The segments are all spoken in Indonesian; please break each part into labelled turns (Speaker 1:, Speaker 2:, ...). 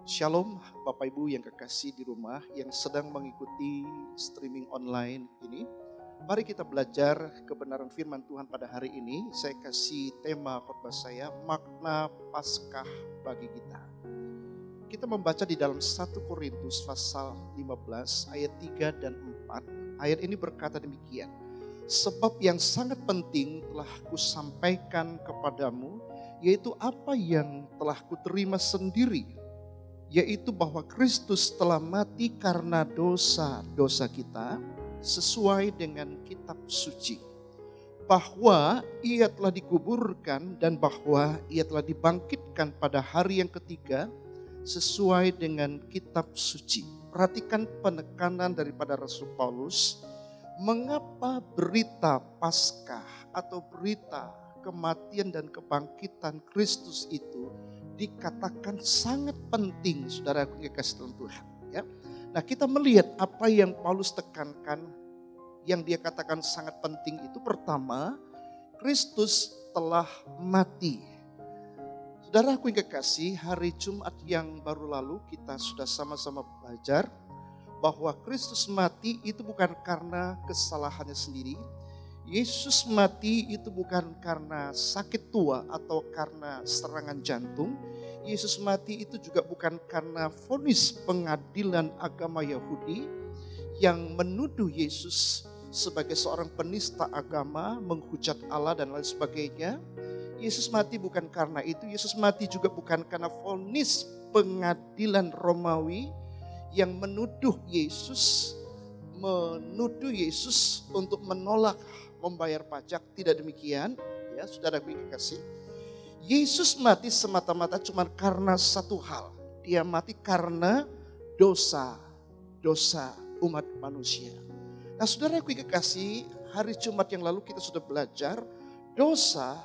Speaker 1: Shalom Bapak Ibu yang kekasih di rumah yang sedang mengikuti streaming online ini. Mari kita belajar kebenaran firman Tuhan pada hari ini. Saya kasih tema khotbah saya, makna Paskah bagi kita. Kita membaca di dalam 1 Korintus pasal 15 ayat 3 dan 4. Ayat ini berkata demikian. Sebab yang sangat penting telah kusampaikan kepadamu, yaitu apa yang telah kuterima sendiri, yaitu bahwa Kristus telah mati karena dosa-dosa kita sesuai dengan kitab suci. Bahwa ia telah dikuburkan dan bahwa ia telah dibangkitkan pada hari yang ketiga sesuai dengan kitab suci. Perhatikan penekanan daripada Rasul Paulus. Mengapa berita Paskah atau berita kematian dan kebangkitan Kristus itu dikatakan sangat penting, saudaraku yang kasih dalam Tuhan. Ya. Nah, kita melihat apa yang Paulus tekankan, yang dia katakan sangat penting itu. Pertama, Kristus telah mati. Saudaraku yang kekasih, hari Jumat yang baru lalu kita sudah sama-sama belajar bahwa Kristus mati itu bukan karena kesalahannya sendiri. Yesus mati itu bukan karena sakit tua atau karena serangan jantung. Yesus mati itu juga bukan karena vonis pengadilan agama Yahudi yang menuduh Yesus sebagai seorang penista agama, menghujat Allah dan lain sebagainya. Yesus mati bukan karena itu. Yesus mati juga bukan karena vonis pengadilan Romawi yang menuduh Yesus untuk menolak membayar pajak. Tidak demikian, ya saudaraku yang kekasih. Yesus mati semata-mata cuma karena satu hal. Dia mati karena dosa umat manusia. Nah saudaraku yang kekasih, hari Jumat yang lalu kita sudah belajar dosa.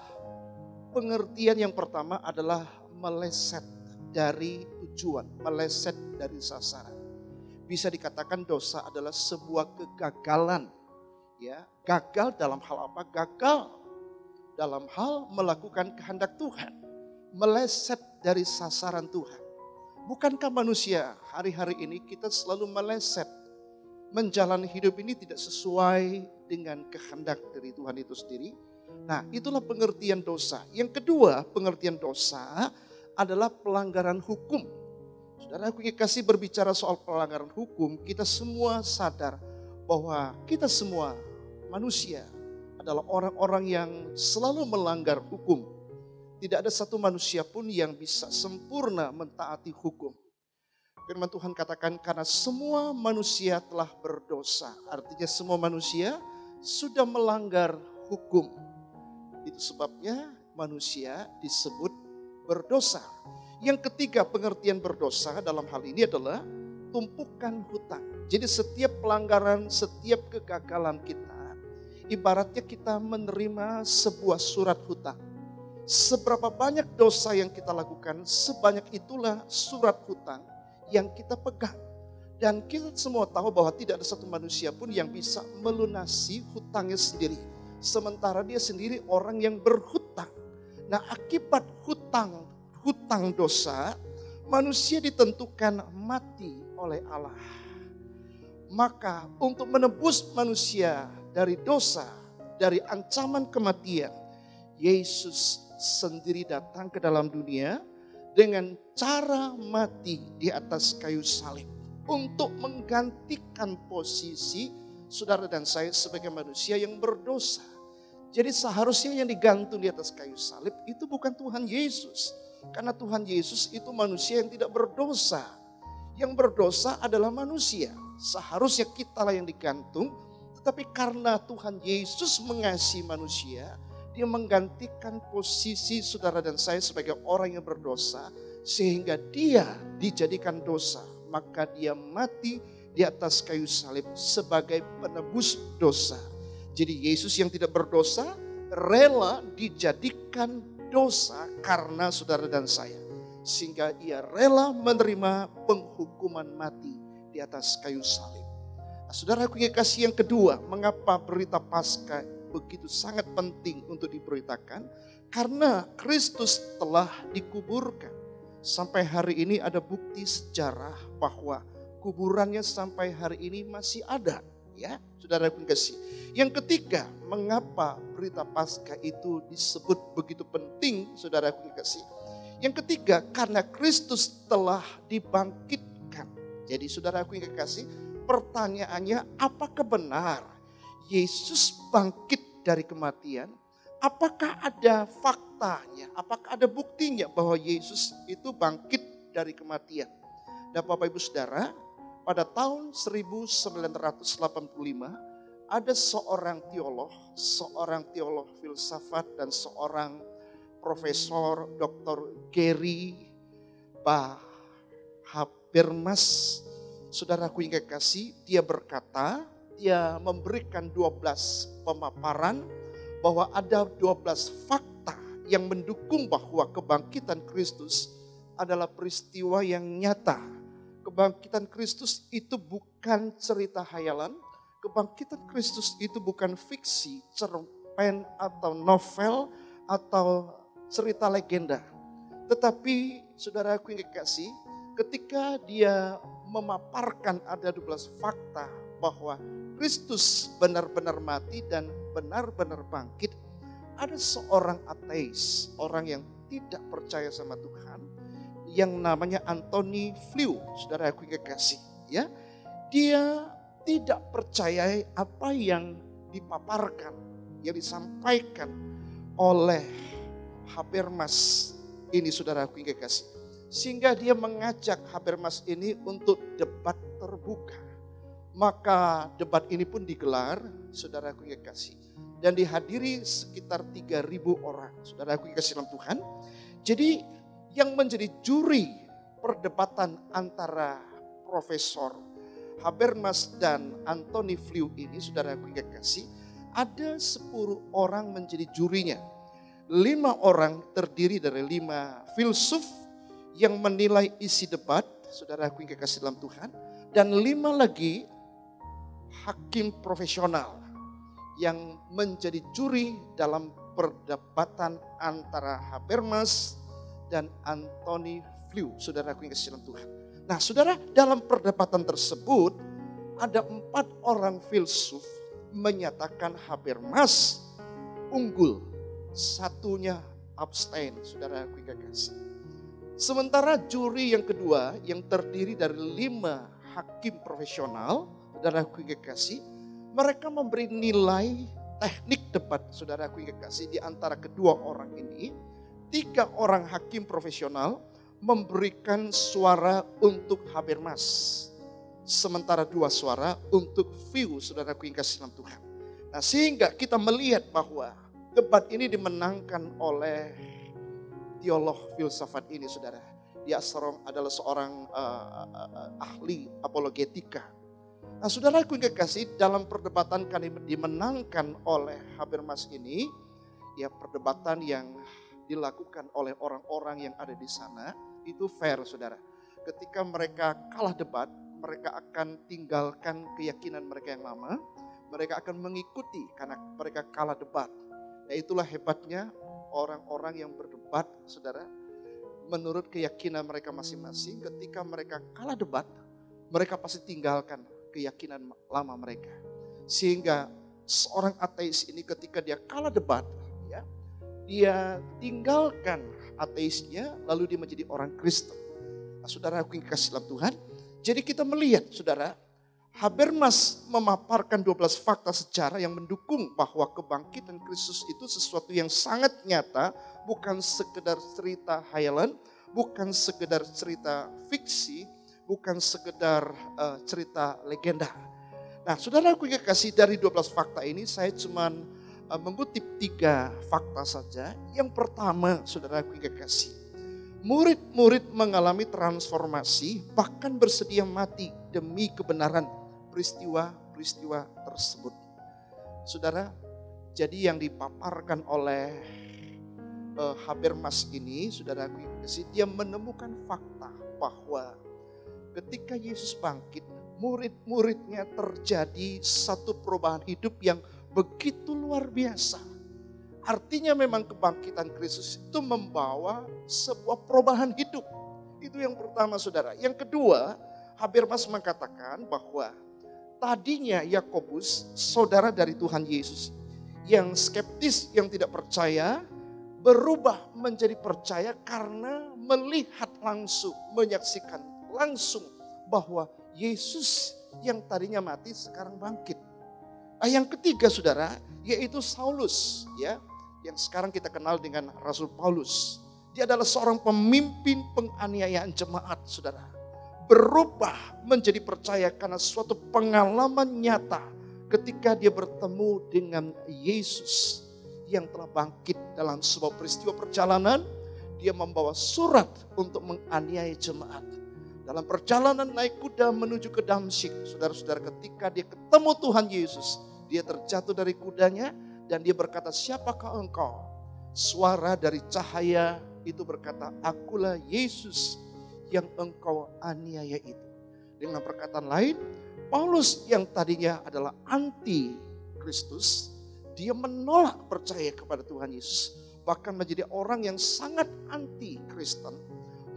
Speaker 1: Pengertian yang pertama adalah meleset dari tujuan, meleset dari sasaran. Bisa dikatakan dosa adalah sebuah kegagalan. Ya, gagal dalam hal apa? Gagal dalam hal melakukan kehendak Tuhan. Meleset dari sasaran Tuhan. Bukankah manusia hari-hari ini kita selalu meleset. Menjalani hidup ini tidak sesuai dengan kehendak dari Tuhan itu sendiri. Nah, itulah pengertian dosa. Yang kedua, pengertian dosa adalah pelanggaran hukum. Saudara, aku kasih berbicara soal pelanggaran hukum, kita semua sadar bahwa kita semua manusia adalah orang-orang yang selalu melanggar hukum. Tidak ada satu manusia pun yang bisa sempurna mentaati hukum. Firman Tuhan katakan karena semua manusia telah berdosa. Artinya semua manusia sudah melanggar hukum. Itu sebabnya manusia disebut berdosa. Yang ketiga pengertian berdosa dalam hal ini adalah tumpukan hutang. Jadi setiap pelanggaran, setiap kegagalan kita, ibaratnya kita menerima sebuah surat hutang. Seberapa banyak dosa yang kita lakukan, sebanyak itulah surat hutang yang kita pegang. Dan kita semua tahu bahwa tidak ada satu manusia pun yang bisa melunasi hutangnya sendiri. Sementara dia sendiri orang yang berhutang. Nah akibat hutang dosa, manusia ditentukan mati oleh Allah. Maka untuk menebus manusia dari dosa, dari ancaman kematian, Yesus sendiri datang ke dalam dunia dengan cara mati di atas kayu salib. Untuk menggantikan posisi saudara dan saya sebagai manusia yang berdosa. Jadi seharusnya yang digantung di atas kayu salib itu bukan Tuhan Yesus. Karena Tuhan Yesus itu manusia yang tidak berdosa. Yang berdosa adalah manusia. Seharusnya kitalah yang digantung. Tetapi karena Tuhan Yesus mengasihi manusia, dia menggantikan posisi saudara dan saya sebagai orang yang berdosa. Sehingga dia dijadikan dosa. Maka dia mati di atas kayu salib sebagai penebus dosa. Jadi Yesus yang tidak berdosa rela dijadikan dosa karena saudara dan saya. Sehingga ia rela menerima penghukuman mati di atas kayu salib. Nah, saudara aku kasih yang kedua, mengapa berita Paskah begitu sangat penting untuk diberitakan? Karena Kristus telah dikuburkan. Sampai hari ini ada bukti sejarah bahwa kuburannya sampai hari ini masih ada. Ya, saudara yang kasih. Yang ketiga, mengapa berita Paskah itu disebut begitu penting, saudara yang kasih. Yang ketiga, karena Kristus telah dibangkitkan. Jadi saudara yang kasih, pertanyaannya apakah benar Yesus bangkit dari kematian? Apakah ada faktanya? Apakah ada buktinya bahwa Yesus itu bangkit dari kematian? Dan Bapak Ibu Saudara, pada tahun 1985 ada seorang teolog filsafat dan seorang profesor Dr. Gary Habermas. Saudaraku yang kekasih, dia berkata, dia memberikan 12 pemaparan bahwa ada 12 fakta yang mendukung bahwa kebangkitan Kristus adalah peristiwa yang nyata. Kebangkitan Kristus itu bukan cerita hayalan. Kebangkitan Kristus itu bukan fiksi, cerpen atau novel atau cerita legenda. Tetapi saudaraku yang kekasih, ketika dia memaparkan ada 12 fakta bahwa Kristus benar-benar mati dan benar-benar bangkit, ada seorang ateis, orang yang tidak percaya sama Tuhan, yang namanya Anthony Flew, saudaraku yang kekasih. Ya, dia tidak percaya apa yang dipaparkan, yang disampaikan oleh Habermas ini, saudaraku yang kekasih. Sehingga dia mengajak Habermas ini untuk debat terbuka. Maka debat ini pun digelar, saudaraku yang kekasih. Dan dihadiri sekitar 3.000 orang, saudaraku yang kekasih dalam Tuhan. Jadi yang menjadi juri perdebatan antara Profesor Habermas dan Anthony Flew ini, saudaraku yang kekasih, ada 10 orang menjadi jurinya. 5 orang terdiri dari 5 filsuf yang menilai isi debat, saudaraku yang kekasih dalam Tuhan. Dan 5 lagi hakim profesional yang menjadi juri dalam perdebatan antara Habermas dan Anthony Flew, saudaraku yang kasih dalam Tuhan. Nah saudara, dalam perdebatan tersebut ada 4 orang filsuf menyatakan Habermas unggul, satunya abstain, saudaraku yang kasih. Sementara juri yang kedua yang terdiri dari 5 hakim profesional, saudaraku yang kekasih, mereka memberi nilai teknik debat, saudaraku yang kekasih, di antara kedua orang ini. 3 orang hakim profesional memberikan suara untuk Habermas, sementara 2 suara untuk Flew, saudaraku yang kasih dalam Tuhan. Nah sehingga kita melihat bahwa debat ini dimenangkan oleh teolog filsafat ini, saudara. Dia adalah seorang ahli apologetika. Nah saudaraku yang kekasih, dalam perdebatan kali dimenangkan oleh Habermas ini, ya perdebatan yang dilakukan oleh orang-orang yang ada di sana, itu fair, saudara. Ketika mereka kalah debat, mereka akan tinggalkan keyakinan mereka yang lama, mereka akan mengikuti karena mereka kalah debat. Nah itulah hebatnya orang-orang yang berdebat, saudara, menurut keyakinan mereka masing-masing. Ketika mereka kalah debat, mereka pasti tinggalkan keyakinan lama mereka. Sehingga seorang ateis ini ketika dia kalah debat, ya, dia tinggalkan ateisnya lalu dia menjadi orang Kristen. Nah, saudara aku yang kasih dalam Tuhan. Jadi kita melihat, saudara, Habermas memaparkan 12 fakta sejarah yang mendukung bahwa kebangkitan Kristus itu sesuatu yang sangat nyata, bukan sekedar cerita hayalan, bukan sekedar cerita fiksi, bukan sekedar cerita legenda. Nah saudaraku yang kasih, dari 12 fakta ini saya cuma mengutip 3 fakta saja. Yang pertama saudaraku yang kasih, murid-murid mengalami transformasi bahkan bersedia mati demi kebenaran peristiwa-peristiwa tersebut. Saudara, jadi yang dipaparkan oleh Habermas ini, saudaraku yang kasih, dia menemukan fakta bahwa ketika Yesus bangkit, murid-muridnya terjadi satu perubahan hidup yang begitu luar biasa. Artinya memang kebangkitan Kristus itu membawa sebuah perubahan hidup. Itu yang pertama saudara. Yang kedua, Habermas mengatakan bahwa tadinya Yakobus, saudara dari Tuhan Yesus, yang skeptis, yang tidak percaya, berubah menjadi percaya karena melihat langsung, menyaksikan langsung bahwa Yesus yang tadinya mati sekarang bangkit. Yang ketiga saudara, yaitu Saulus, ya, yang sekarang kita kenal dengan Rasul Paulus. Dia adalah seorang pemimpin penganiayaan jemaat, saudara. Berubah menjadi percaya karena suatu pengalaman nyata ketika dia bertemu dengan Yesus yang telah bangkit dalam sebuah peristiwa perjalanan. Dia membawa surat untuk menganiaya jemaat. Dalam perjalanan naik kuda menuju ke Damsyik, saudara-saudara, ketika dia ketemu Tuhan Yesus, dia terjatuh dari kudanya dan dia berkata, "Siapakah engkau?" Suara dari cahaya itu berkata, "Akulah Yesus yang engkau aniaya itu." Dengan perkataan lain, Paulus yang tadinya adalah anti Kristus, dia menolak percaya kepada Tuhan Yesus. Bahkan menjadi orang yang sangat anti Kristen,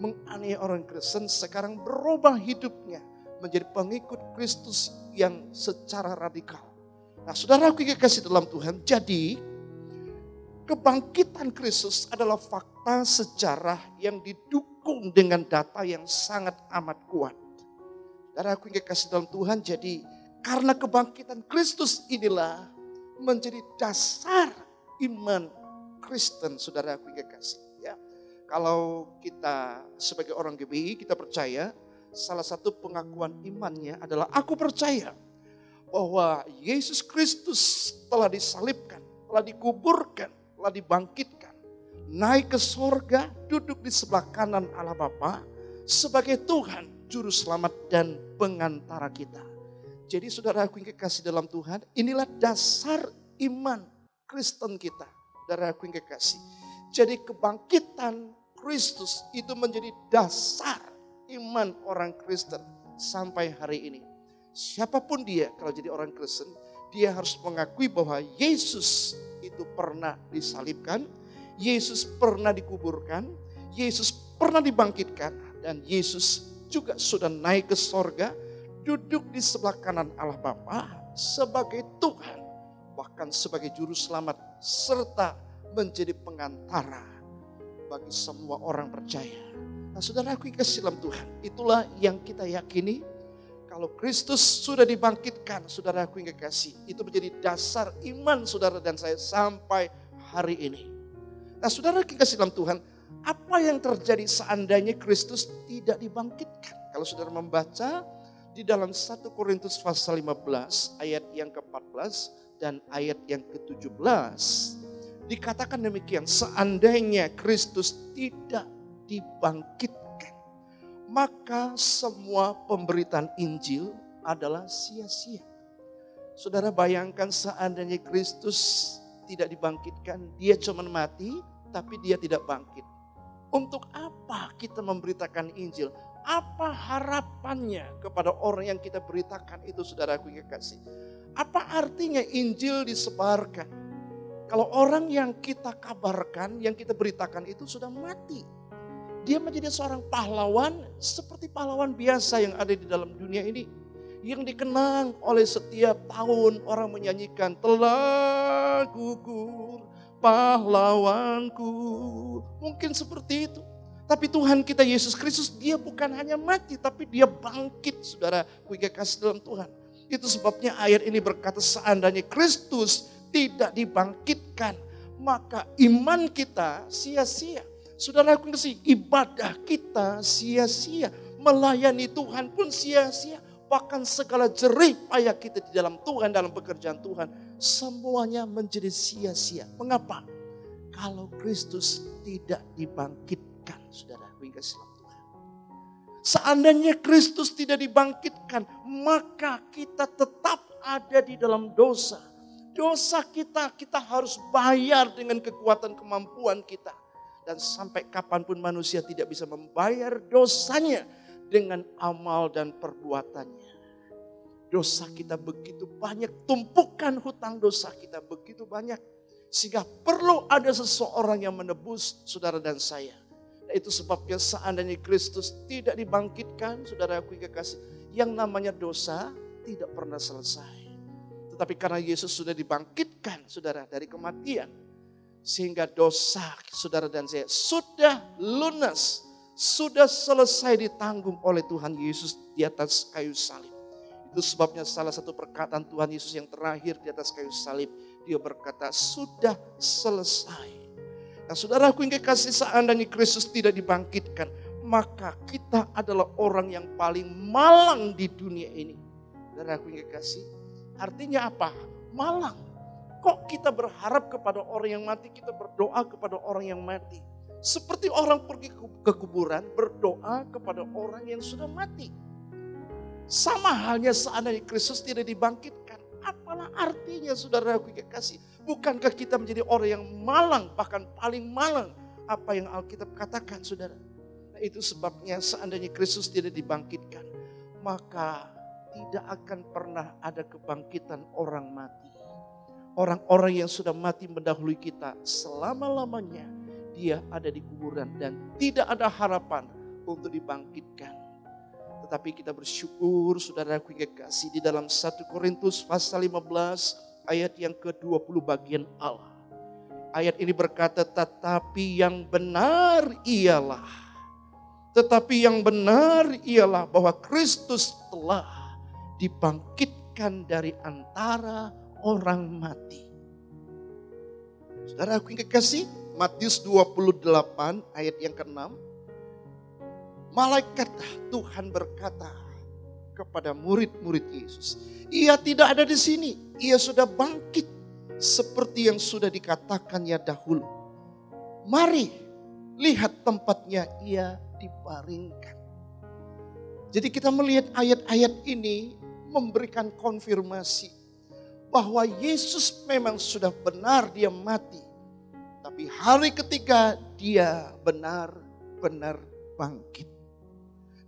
Speaker 1: menganiaya orang Kristen, sekarang berubah hidupnya menjadi pengikut Kristus yang secara radikal. Nah, saudaraku yang kasih dalam Tuhan, jadi kebangkitan Kristus adalah fakta sejarah yang didukung dengan data yang sangat amat kuat. Saudaraku yang kasih dalam Tuhan, jadi karena kebangkitan Kristus inilah menjadi dasar iman Kristen, saudaraku yang kasih. Kalau kita sebagai orang GBI, kita percaya salah satu pengakuan imannya adalah aku percaya bahwa Yesus Kristus telah disalibkan, telah dikuburkan, telah dibangkitkan, naik ke sorga, duduk di sebelah kanan Allah Bapa sebagai Tuhan, Juru Selamat dan pengantara kita. Jadi saudaraku yang kekasih dalam Tuhan, inilah dasar iman Kristen kita. Saudaraku yang kekasih. Jadi kebangkitan Kristus itu menjadi dasar iman orang Kristen sampai hari ini. Siapapun dia kalau jadi orang Kristen, dia harus mengakui bahwa Yesus itu pernah disalibkan, Yesus pernah dikuburkan, Yesus pernah dibangkitkan, dan Yesus juga sudah naik ke sorga, duduk di sebelah kanan Allah Bapa sebagai Tuhan, bahkan sebagai Juru Selamat, serta menjadi pengantara bagi semua orang percaya. Nah, saudaraku yang kasih dalam Tuhan, itulah yang kita yakini. Kalau Kristus sudah dibangkitkan, saudaraku yang kasih, itu menjadi dasar iman saudara dan saya sampai hari ini. Nah, saudara yang kasih dalam Tuhan, apa yang terjadi seandainya Kristus tidak dibangkitkan? Kalau saudara membaca di dalam 1 Korintus pasal 15 ayat yang ke-14 dan ayat yang ke-17. Dikatakan demikian, seandainya Kristus tidak dibangkitkan, maka semua pemberitaan Injil adalah sia-sia. Saudara bayangkan seandainya Kristus tidak dibangkitkan, dia cuma mati tapi dia tidak bangkit. Untuk apa kita memberitakan Injil? Apa harapannya kepada orang yang kita beritakan itu, saudaraku yang kekasih? Apa artinya Injil disebarkan? Kalau orang yang kita kabarkan, yang kita beritakan itu sudah mati. Dia menjadi seorang pahlawan seperti pahlawan biasa yang ada di dalam dunia ini. Yang dikenang oleh setiap tahun orang menyanyikan, telah gugur pahlawanku. Mungkin seperti itu. Tapi Tuhan kita Yesus Kristus, dia bukan hanya mati tapi dia bangkit, saudara. Kuiga kasih dalam Tuhan. Itu sebabnya ayat ini berkata seandainya Kristus tidak dibangkitkan, maka iman kita sia-sia. Saudaraku kasih, ibadah kita sia-sia. Melayani Tuhan pun sia-sia. Bahkan segala jerih payah kita di dalam Tuhan, dalam pekerjaan Tuhan, semuanya menjadi sia-sia. Mengapa? Kalau Kristus tidak dibangkitkan, saudaraku yang kasih Tuhan. Seandainya Kristus tidak dibangkitkan, maka kita tetap ada di dalam dosa. Dosa kita harus bayar dengan kekuatan kemampuan kita. Dan sampai kapanpun manusia tidak bisa membayar dosanya dengan amal dan perbuatannya. Dosa kita begitu banyak, tumpukan hutang dosa kita begitu banyak. Sehingga perlu ada seseorang yang menebus saudara dan saya. Itu sebabnya seandainya Kristus tidak dibangkitkan, saudaraku yang kekasih, yang namanya dosa tidak pernah selesai. Tetapi karena Yesus sudah dibangkitkan, saudara, dari kematian, sehingga dosa saudara dan saya sudah lunas, sudah selesai ditanggung oleh Tuhan Yesus di atas kayu salib. Itu sebabnya salah satu perkataan Tuhan Yesus yang terakhir di atas kayu salib, dia berkata, sudah selesai. Nah, saudaraku yang kekasih, seandainya Kristus tidak dibangkitkan, maka kita adalah orang yang paling malang di dunia ini. Saudaraku yang kekasih, artinya apa? Malang. Kok kita berharap kepada orang yang mati, kita berdoa kepada orang yang mati. Seperti orang pergi ke kuburan, berdoa kepada orang yang sudah mati. Sama halnya seandainya Kristus tidak dibangkitkan. Apalah artinya, saudaraku yang kekasih? Bukankah kita menjadi orang yang malang, bahkan paling malang, apa yang Alkitab katakan, saudara? Nah, itu sebabnya seandainya Kristus tidak dibangkitkan, maka tidak akan pernah ada kebangkitan orang mati. Orang-orang yang sudah mati mendahului kita, selama-lamanya dia ada di kuburan dan tidak ada harapan untuk dibangkitkan. Tetapi kita bersyukur, saudaraku yang kekasih, di dalam 1 Korintus pasal 15 ayat yang ke-20 bagian Allah. Ayat ini berkata, tetapi yang benar ialah bahwa Kristus telah dibangkitkan dari antara orang mati. Saudaraku yang kekasih, Matius 28 ayat yang ke-6. Malaikat Tuhan berkata kepada murid-murid Yesus, ia tidak ada di sini, ia sudah bangkit seperti yang sudah dikatakannya dahulu. Mari lihat tempatnya ia dibaringkan. Jadi kita melihat ayat-ayat ini memberikan konfirmasi bahwa Yesus memang sudah benar dia mati. Tapi hari ketiga dia benar-benar bangkit.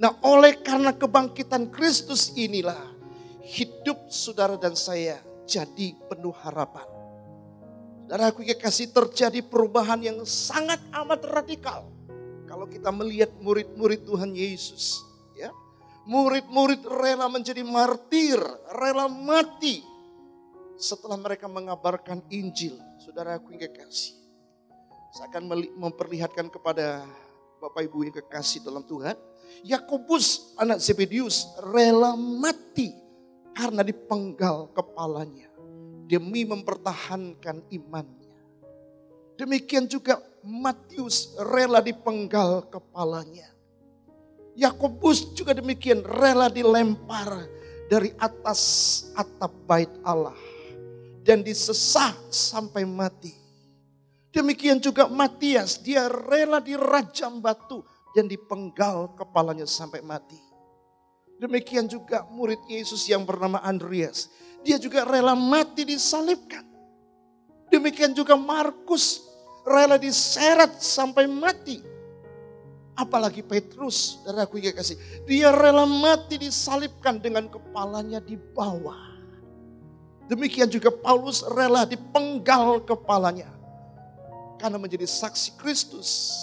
Speaker 1: Nah, oleh karena kebangkitan Kristus inilah hidup saudara dan saya jadi penuh harapan. Saudaraku yang kekasih, terjadi perubahan yang sangat amat radikal. Kalau kita melihat murid-murid Tuhan Yesus, ya, murid-murid rela menjadi martir, rela mati setelah mereka mengabarkan Injil. Saudaraku yang kekasih, saya akan memperlihatkan kepada Bapak Ibu yang kekasih dalam Tuhan, Yakobus anak Zebedius rela mati karena dipenggal kepalanya demi mempertahankan imannya. Demikian juga Matius rela dipenggal kepalanya. Yakobus juga demikian rela dilempar dari atas atap bait Allah dan disesah sampai mati. Demikian juga Matias, dia rela dirajam batu dan dipenggal kepalanya sampai mati. Demikian juga murid Yesus yang bernama Andreas, dia juga rela mati disalibkan. Demikian juga Markus rela diseret sampai mati. Apalagi Petrus, saudaraku yang kasih, dia rela mati disalibkan dengan kepalanya di bawah. Demikian juga Paulus rela dipenggal kepalanya karena menjadi saksi Kristus.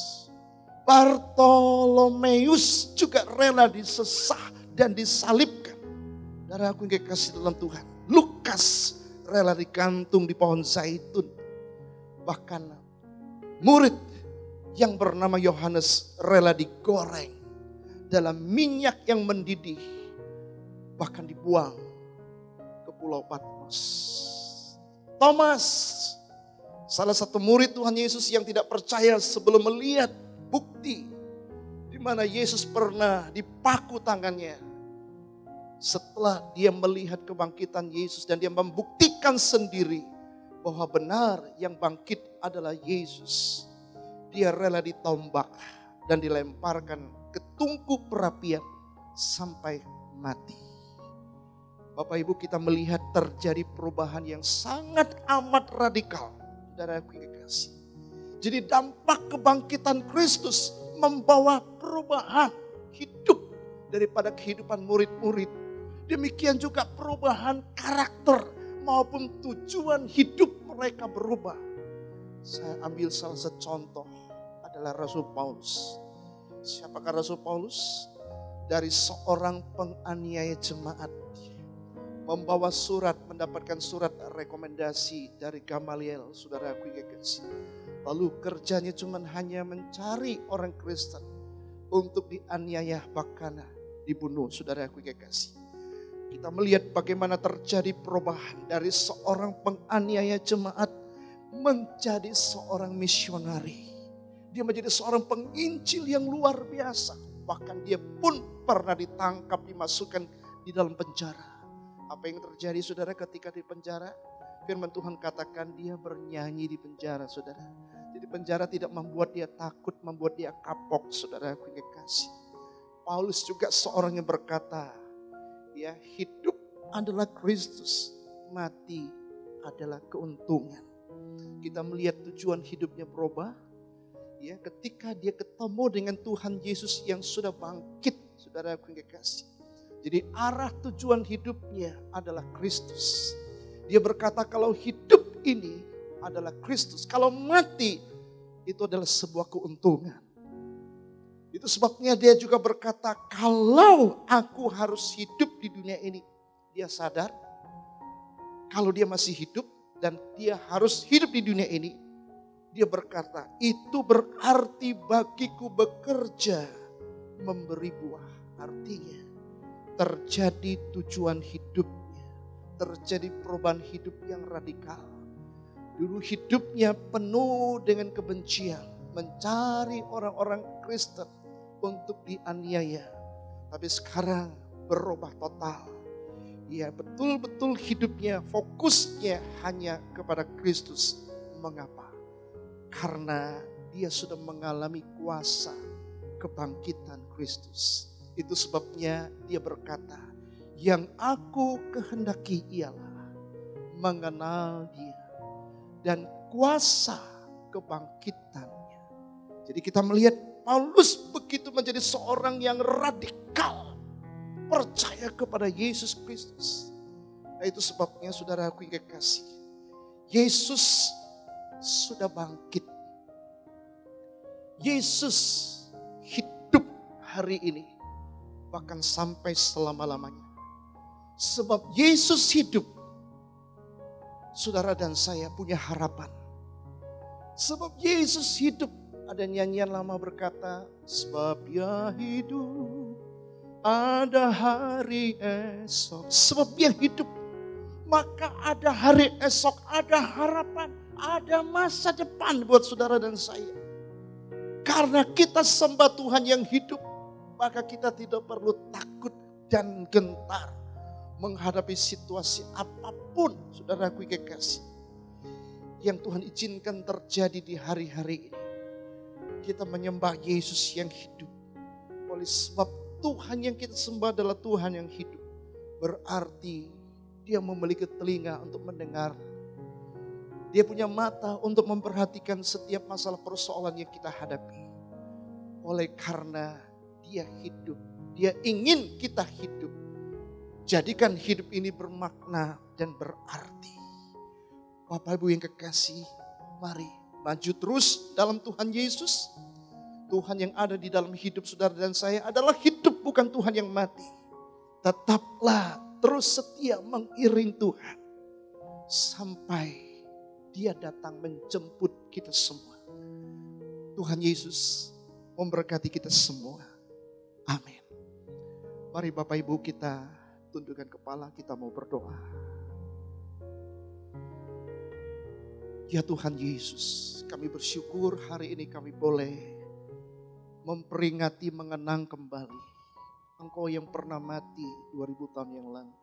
Speaker 1: Bartolomeus juga rela disesah dan disalibkan. Saudaraku yang kasih dalam Tuhan, Lukas rela digantung di pohon zaitun. Bahkan murid yang bernama Yohanes rela digoreng dalam minyak yang mendidih, bahkan dibuang ke Pulau Patmos. Thomas, salah satu murid Tuhan Yesus yang tidak percaya sebelum melihat bukti di mana Yesus pernah dipaku tangannya. Setelah dia melihat kebangkitan Yesus dan dia membuktikan sendiri bahwa benar yang bangkit adalah Yesus, dia rela ditombak dan dilemparkan ke tungku perapian sampai mati. Bapak Ibu, kita melihat terjadi perubahan yang sangat amat radikal. Saudaraku yang kekasih. Jadi dampak kebangkitan Kristus membawa perubahan hidup daripada kehidupan murid-murid. Demikian juga perubahan karakter maupun tujuan hidup mereka berubah. Saya ambil salah satu contoh adalah Rasul Paulus. Siapakah Rasul Paulus? Dari seorang penganiaya jemaat. Membawa surat, mendapatkan surat rekomendasi dari Gamaliel, saudaraku yang kekasih. Lalu kerjanya cuma hanya mencari orang Kristen untuk dianiaya, bahkan dibunuh, saudaraku yang kekasih. Kita melihat bagaimana terjadi perubahan dari seorang penganiaya jemaat menjadi seorang misionari. Dia menjadi seorang penginjil yang luar biasa. Bahkan dia pun pernah ditangkap, dimasukkan di dalam penjara. Apa yang terjadi saudara ketika di penjara? Firman Tuhan katakan dia bernyanyi di penjara, saudara. Jadi penjara tidak membuat dia takut, membuat dia kapok, saudara aku yang kasih. Paulus juga seorang yang berkata, ya, hidup adalah Kristus, mati adalah keuntungan. Kita melihat tujuan hidupnya berubah. Ya, ketika dia ketemu dengan Tuhan Yesus yang sudah bangkit, saudara aku yang kasih. Jadi arah tujuan hidupnya adalah Kristus. Dia berkata kalau hidup ini adalah Kristus, kalau mati itu adalah sebuah keuntungan. Itu sebabnya dia juga berkata kalau aku harus hidup di dunia ini. Dia sadar kalau dia masih hidup dan dia harus hidup di dunia ini. Dia berkata itu berarti bagiku bekerja memberi buah. Artinya terjadi tujuan hidupnya, terjadi perubahan hidup yang radikal. Dulu hidupnya penuh dengan kebencian, mencari orang-orang Kristen untuk dianiaya. Tapi sekarang berubah total. Ya, betul-betul hidupnya, fokusnya hanya kepada Kristus. Mengapa? Karena dia sudah mengalami kuasa kebangkitan Kristus. Itu sebabnya dia berkata, yang aku kehendaki ialah mengenal dia dan kuasa kebangkitannya. Jadi kita melihat Paulus begitu menjadi seorang yang radikal, percaya kepada Yesus Kristus. Nah, itu sebabnya saudaraku yang kekasih, Yesus sudah bangkit. Yesus hidup hari ini. Bahkan sampai selama-lamanya. Sebab Yesus hidup, saudara dan saya punya harapan. Sebab Yesus hidup, ada nyanyian lama berkata, sebab dia hidup, ada hari esok. Sebab dia hidup, maka ada hari esok, ada harapan, ada masa depan buat saudara dan saya. Karena kita sembah Tuhan yang hidup, maka kita tidak perlu takut dan gentar menghadapi situasi apapun, saudaraku yang kekasih, yang Tuhan izinkan terjadi di hari-hari ini. Kita menyembah Yesus yang hidup. Oleh sebab Tuhan yang kita sembah adalah Tuhan yang hidup. Berarti dia memiliki telinga untuk mendengar. Dia punya mata untuk memperhatikan setiap masalah persoalan yang kita hadapi. Oleh karena dia hidup. Dia ingin kita hidup. Jadikan hidup ini bermakna dan berarti. Bapak Ibu yang kekasih, mari maju terus dalam Tuhan Yesus. Tuhan yang ada di dalam hidup saudara dan saya adalah hidup, bukan Tuhan yang mati. Tetaplah terus setia mengiring Tuhan. Sampai dia datang menjemput kita semua. Tuhan Yesus memberkati kita semua. Amin. Mari Bapak Ibu kita tundukkan kepala, kita mau berdoa. Ya Tuhan Yesus, kami bersyukur hari ini kami boleh memperingati, mengenang kembali Engkau yang pernah mati 2000 tahun yang lalu.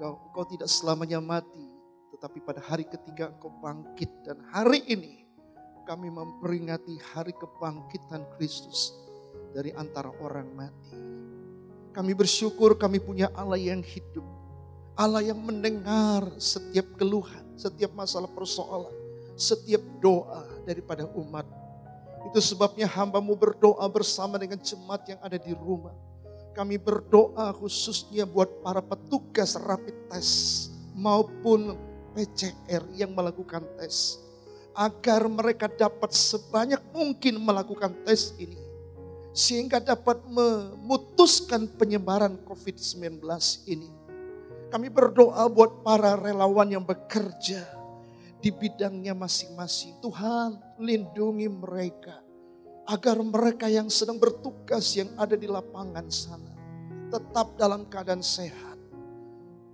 Speaker 1: Engkau tidak selamanya mati, tetapi pada hari ketiga Engkau bangkit. Dan hari ini kami memperingati hari kebangkitan Kristus dari antara orang mati. Kami bersyukur kami punya Allah yang hidup. Allah yang mendengar setiap keluhan, setiap masalah persoalan, setiap doa daripada umat. Itu sebabnya hamba-Mu berdoa bersama dengan jemaat yang ada di rumah. Kami berdoa khususnya buat para petugas rapid test maupun PCR yang melakukan tes. Agar mereka dapat sebanyak mungkin melakukan tes ini. sehingga dapat memutuskan penyebaran COVID-19 ini. Kami berdoa buat para relawan yang bekerja di bidangnya masing-masing. Tuhan, lindungi mereka agar mereka yang sedang bertugas yang ada di lapangan sana tetap dalam keadaan sehat.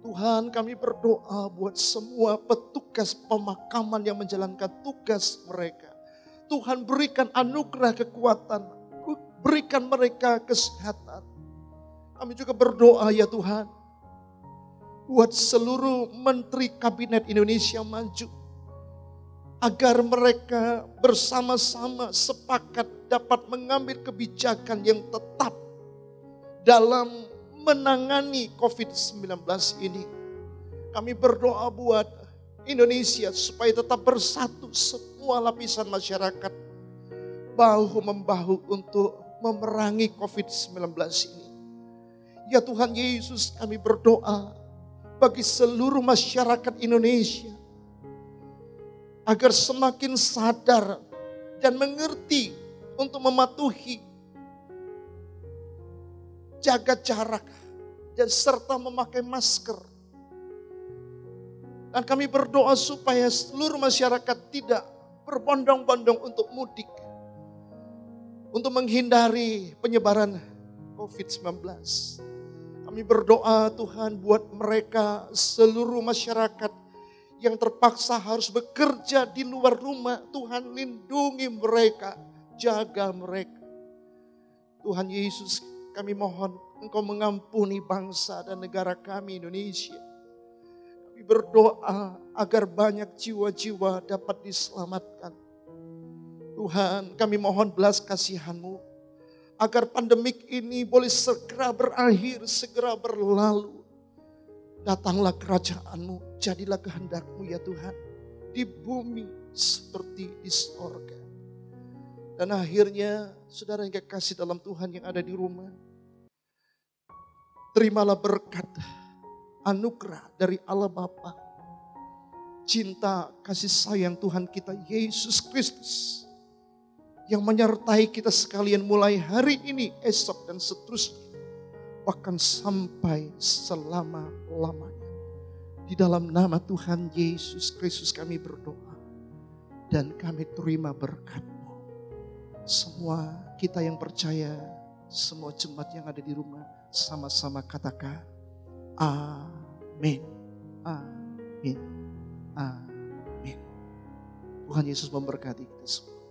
Speaker 1: Tuhan, kami berdoa buat semua petugas pemakaman yang menjalankan tugas mereka. Tuhan, berikan anugerah kekuatan, berikan mereka kesehatan. Kami juga berdoa ya Tuhan, buat seluruh menteri kabinet Indonesia Maju, agar mereka bersama-sama sepakat dapat mengambil kebijakan yang tetap dalam menangani COVID-19 ini. Kami berdoa buat Indonesia supaya tetap bersatu semua lapisan masyarakat, bahu-membahu untuk memerangi COVID-19 ini. Ya Tuhan Yesus, kami berdoa bagi seluruh masyarakat Indonesia agar semakin sadar dan mengerti untuk mematuhi jaga jarak dan serta memakai masker. Dan kami berdoa supaya seluruh masyarakat tidak berbondong-bondong untuk mudik, untuk menghindari penyebaran COVID-19. Kami berdoa Tuhan buat mereka seluruh masyarakat yang terpaksa harus bekerja di luar rumah. Tuhan, lindungi mereka, jaga mereka. Tuhan Yesus, kami mohon Engkau mengampuni bangsa dan negara kami Indonesia. Kami berdoa agar banyak jiwa-jiwa dapat diselamatkan. Tuhan, kami mohon belas kasihan-Mu agar pandemik ini boleh segera berakhir, segera berlalu. Datanglah kerajaan-Mu, jadilah kehendak-Mu ya Tuhan, di bumi seperti di sorga. Dan akhirnya, saudara yang kekasih dalam Tuhan yang ada di rumah, terimalah berkat, anugerah dari Allah Bapa, cinta kasih sayang Tuhan kita Yesus Kristus, yang menyertai kita sekalian mulai hari ini, esok dan seterusnya, bahkan sampai selama-lamanya. Di dalam nama Tuhan Yesus Kristus kami berdoa dan kami terima berkat-Mu. Semua kita yang percaya, semua jemaat yang ada di rumah, sama-sama katakan amin, amin, amin. Tuhan Yesus memberkati kita semua.